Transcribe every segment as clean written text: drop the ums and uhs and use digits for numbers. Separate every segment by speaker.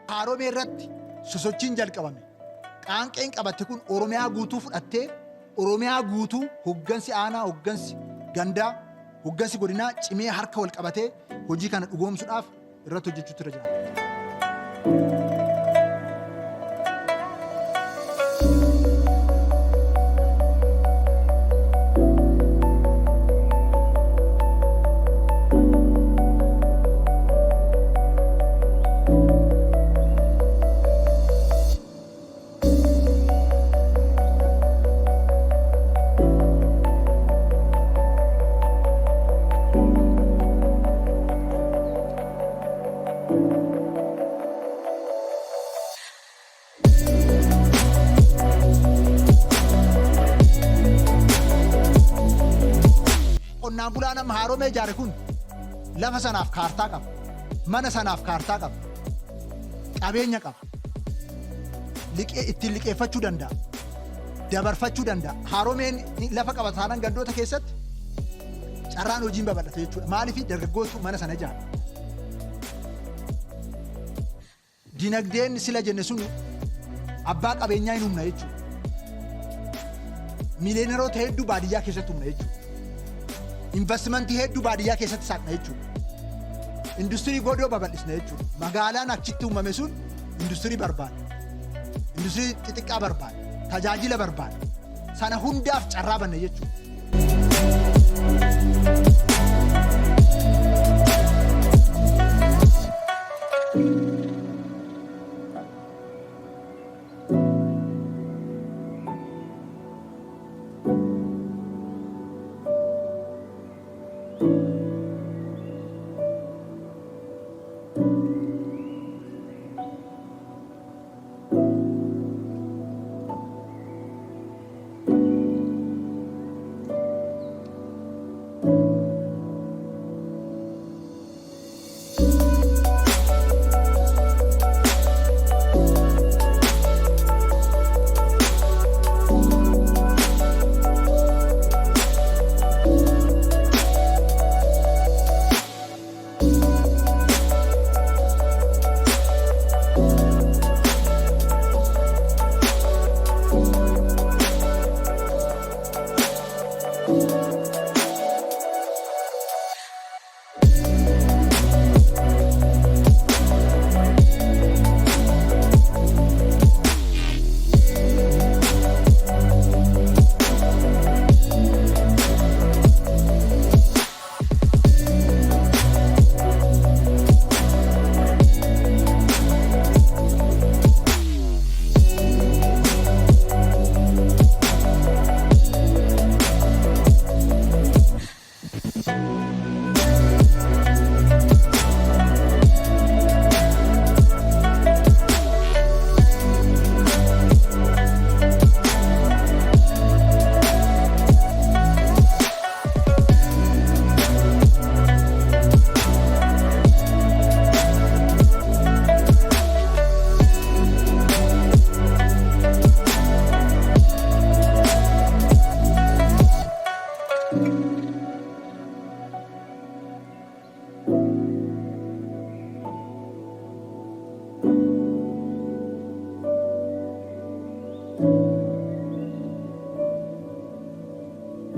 Speaker 1: Haaromee irratti sosochiin jalqabame. Qaanqeen qabatte kun Oromiyaa guutuu fudhattee Oromiyaa guutuu hoggansi aanaa, hoggansi gandaa, hoggansi godinaa cimee harka wal qabatee hojii kana dhugoomsuudhaaf irratti hojjechuutu irra jira. Qonnaan bulaan amma Haaromee ijaare kun lafa sanaaf kaartaa qaba, mana sanaaf kaartaa qaba, qabeenya qaba, ittiin liqeeffachuu danda'a, dabarfachuu danda'a. Haaromeen lafa qaba taanaan gandoota keessatti carraan hojiin babal'ata jechuudha. Maaliif dargaggootu mana sana ijaara? Dinagdeen sila jenne sun abbaa qabeenyaa hin humna jechuudha. Miiliyooneroota hedduu baadiyyaa keessatti humna jechuudha. Investimentii hedduu baadiyyaa keessatti saaqna jechuudha. Industirii godoo babal'isna jechuudha. Magaalaan achitti uumame sun industirii barbaada. Industirii xixiqqaa barbaada. Tajaajila barbaada. Sana hundaaf carraa banna jechuudha.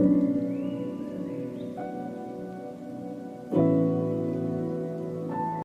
Speaker 2: Thank you.